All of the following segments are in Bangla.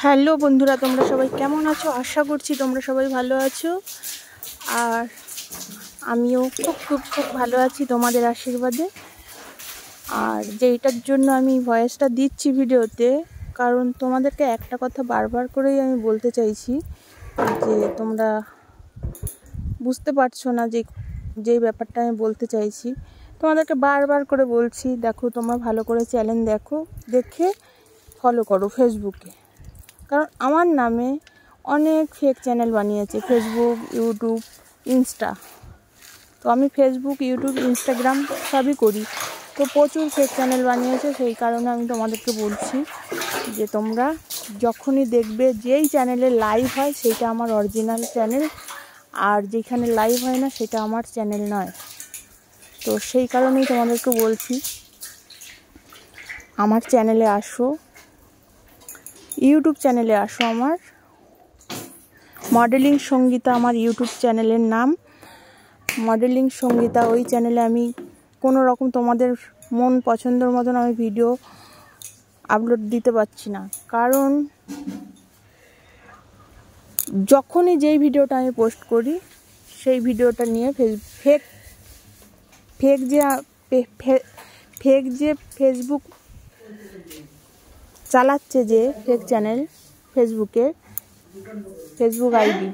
হ্যালো বন্ধুরা, তোমরা সবাই কেমন আছো? আশা করছি তোমরা সবাই ভালো আছো। আর আমিও খুব খুব খুব ভালো আছি তোমাদের আশীর্বাদে। আর যেইটার জন্য আমি ভয়েসটা দিচ্ছি ভিডিওতে, কারণ তোমাদেরকে একটা কথা বারবার করেই আমি বলতে চাইছি যে তোমরা বুঝতে পারছো না যেই ব্যাপারটা আমি বলতে চাইছি। তোমাদেরকে বারবার করে বলছি, দেখো তোমরা ভালো করে চ্যানেল দেখে ফলো করো ফেসবুকে। কারণ আমার নামে অনেক ফেক চ্যানেল বানিয়েছে ফেসবুক, ইউটিউব, ইনস্টা। তো আমি ফেসবুক, ইউটিউব, ইনস্টাগ্রাম সবই করি, তো প্রচুর ফেক চ্যানেল বানিয়েছে। সেই কারণে আমি তোমাদেরকে বলছি যে তোমরা যখনই দেখবে যেই চ্যানেলে লাইভ হয় সেইটা আমার অরিজিনাল চ্যানেল, আর যেখানে লাইভ হয় না সেটা আমার চ্যানেল নয়। তো সেই কারণেই তোমাদেরকে বলছি আমার চ্যানেলে আসো, ইউটিউব চ্যানেলে আসো। আমার মডেলিং সঙ্গীতা আমার ইউটিউব চ্যানেলের নাম, মডেলিং সঙ্গীতা। ওই চ্যানেলে আমি কোনো রকম তোমাদের মন পছন্দের মতন আমি ভিডিও আপলোড দিতে পারছি না, কারণ যখনই যেই ভিডিওটা আমি পোস্ট করি সেই ভিডিওটা নিয়ে ফেক যে ফেসবুক চালাচ্ছে, যে ফেক চ্যানেল ফেসবুক আইডি,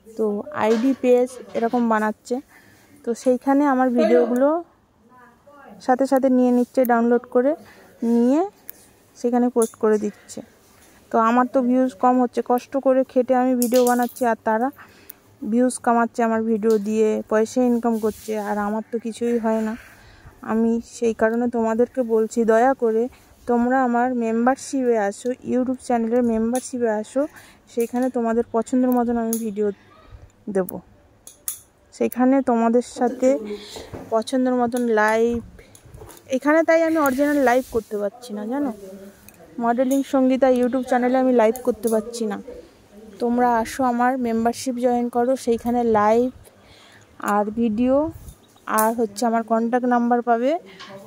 তো আইডি পেজ এরকম বানাচ্ছে। তো সেইখানে আমার ভিডিওগুলো সাথে সাথে নিয়ে নিচ্ছে, ডাউনলোড করে নিয়ে সেখানে পোস্ট করে দিচ্ছে। তো আমার তো ভিউজ কম হচ্ছে, কষ্ট করে খেটে আমি ভিডিও বানাচ্ছি আর তারা ভিউজ কামাচ্ছে আমার ভিডিও দিয়ে, পয়সা ইনকাম করছে, আর আমার তো কিছুই হয় না। আমি সেই কারণে তোমাদেরকে বলছি, দয়া করে তোমরা আমার মেম্বারশিপে আসো, ইউটিউব চ্যানেলের মেম্বারশিপে আসো। সেইখানে তোমাদের পছন্দের মতন আমি ভিডিও দেব। সেখানে তোমাদের সাথে পছন্দের মতন লাইভ, এখানে তাই আমি অরিজিনাল লাইভ করতে পারছি না, জানো, মডেলিং সঙ্গীতা ইউটিউব চ্যানেলে আমি লাইভ করতে পারছি না। তোমরা আসো, আমার মেম্বারশিপ জয়েন করো, সেইখানে লাইভ আর ভিডিও আর আমার কন্ট্যাক্ট নাম্বার পাবে।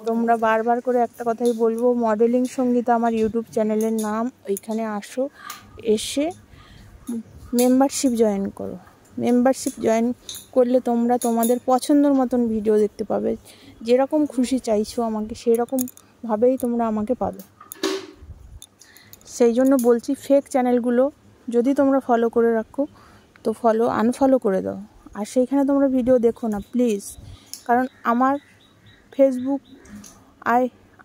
তোমরা বারবার করে একটা কথাই বলবো, মডেলিং সঙ্গীতা আমার ইউটিউব চ্যানেলের নাম, ওইখানে আসো, এসে মেম্বারশিপ জয়েন করো। মেম্বারশিপ জয়েন করলে তোমরা তোমাদের পছন্দের মতন ভিডিও দেখতে পাবে, যেরকম খুশি চাইছো আমাকে সেরকমভাবেই তোমরা আমাকে পাবে। সেই জন্য বলছি, ফেক চ্যানেলগুলো যদি তোমরা ফলো করে রাখো তো আনফলো করে দাও, আর সেইখানে তোমরা ভিডিও দেখো না প্লিজ। কারণ আমার ফেসবুক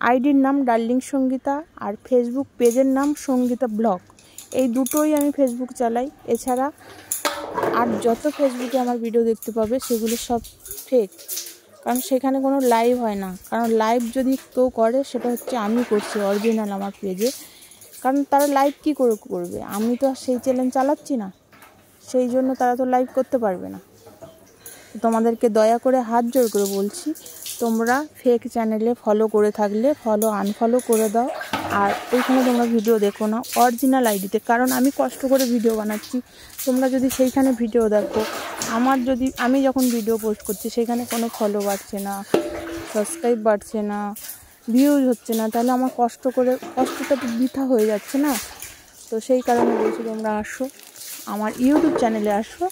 আইডির নাম ডার্লিং সঙ্গীতা, আর ফেসবুক পেজের নাম সঙ্গীতা ব্লগ। এই দুটোই আমি ফেসবুক চালাই। এছাড়া আর যত ফেসবুকে আমার ভিডিও দেখতে পাবে সেগুলো সব ফেক, কারণ সেখানে কোনো লাইভ হয় না। কারণ লাইভ যদি কেউ করে সেটা আমি করছি অরিজিনাল আমার পেজে, কারণ তারা লাইভ কী করে করবে? আমি তো আর সেই চ্যানেল চালাচ্ছি না, সেই জন্য তারা তো লাইভ করতে পারবে না। তোমাদেরকে দয়া করে হাত জোড় করে বলছি, তোমরা ফেক চ্যানেলে ফলো করে থাকলে আনফলো করে দাও, আর ওইখানে তোমরা ভিডিও দেখো না অরিজিনাল আইডিতে। কারণ আমি কষ্ট করে ভিডিও বানাচ্ছি, তোমরা যদি সেইখানে ভিডিও দেখো, আমি যখন ভিডিও পোস্ট করছি সেখানে কোনো ফলো বাড়ছে না, সাবস্ক্রাইব বাড়ছে না, ভিউজ হচ্ছে না, তাহলে আমার কষ্টটা তো বৃথা হয়ে যাচ্ছে না। তো সেই কারণে বলছি, তোমরা আসো, আমার ইউটিউব চ্যানেলে আসো,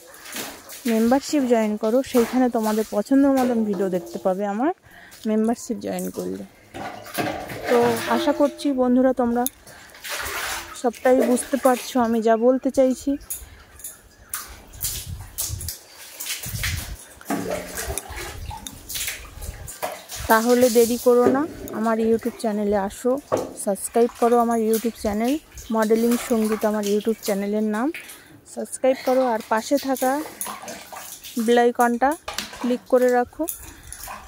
মেম্বারশিপ জয়েন করো, সেইখানে তোমাদের পছন্দের মতন ভিডিও দেখতে পাবে আমার মেম্বারশিপ জয়েন করলে। তো আশা করছি বন্ধুরা তোমরা সবটাই বুঝতে পারছো আমি যা বলতে চাইছি। তাহলে দেরি করো না, আমার ইউটিউব চ্যানেলে আসো, সাবস্ক্রাইব করো আমার ইউটিউব চ্যানেল মডেলিং সঙ্গীতা, আমার ইউটিউব চ্যানেলের নাম, সাবস্ক্রাইব করো। আর পাশে থাকা বেল আইকনটা ক্লিক করে রাখো,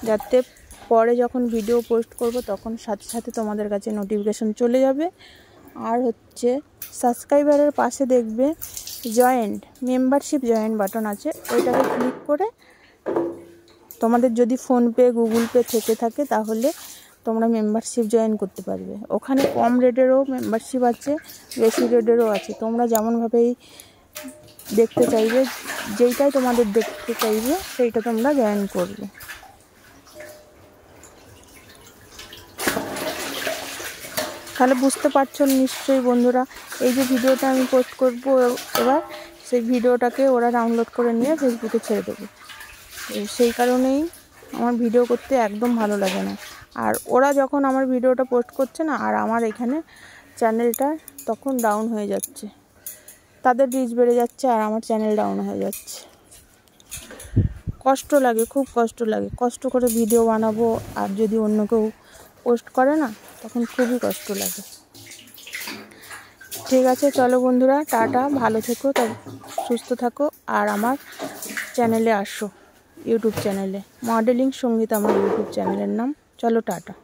যাতে পরে যখন ভিডিও পোস্ট করব তখন সাথে সাথে তোমাদের কাছে নোটিফিকেশন চলে যাবে। আর সাবস্ক্রাইবারের পাশে দেখবে মেম্বারশিপ জয়েন বাটন আছে, ওইটাকে ক্লিক করে তোমাদের যদি ফোনপে, গুগল পে থেকে থাকে তাহলে তোমরা মেম্বারশিপ জয়েন করতে পারবে। ওখানে কম রেটেরও মেম্বারশিপ আছে, বেশি রেটেরও আছে। তোমরা যেমনভাবেই দেখতে চাইবে, যেইটাই তোমাদের দেখতে চাইবে সেইটা তোমরা জয়েন করবে। তাহলে বুঝতে পারছো নিশ্চয়ই বন্ধুরা, এই যে ভিডিওটা আমি পোস্ট করব এবার, সেই ভিডিওটাকে ওরা ডাউনলোড করে নিয়ে ফেসবুকে ছেড়ে দেবে। সেই কারণেই আমার ভিডিও করতে একদম ভালো লাগে না। আর ওরা যখন আমার ভিডিওটা পোস্ট করছে না, আর আমার এখানে চ্যানেলটা তখন ডাউন হয়ে যাচ্ছে, তাদের রিচ বেড়ে যাচ্ছে আর আমার চ্যানেল ডাউন হয়ে যাচ্ছে। কষ্ট লাগে, খুব কষ্ট লাগে। কষ্ট করে ভিডিও বানাবো আর যদি অন্য কেউ পোস্ট করে না, তখন খুবই কষ্ট লাগে। ঠিক আছে, চলো বন্ধুরা, টাটা, ভালো থেকো, সুস্থ থাকো, আর আমার চ্যানেলে আসো, ইউটিউব চ্যানেলে মডেলিং সঙ্গীত আমার ইউটিউব চ্যানেলের নাম। চলো টাটা।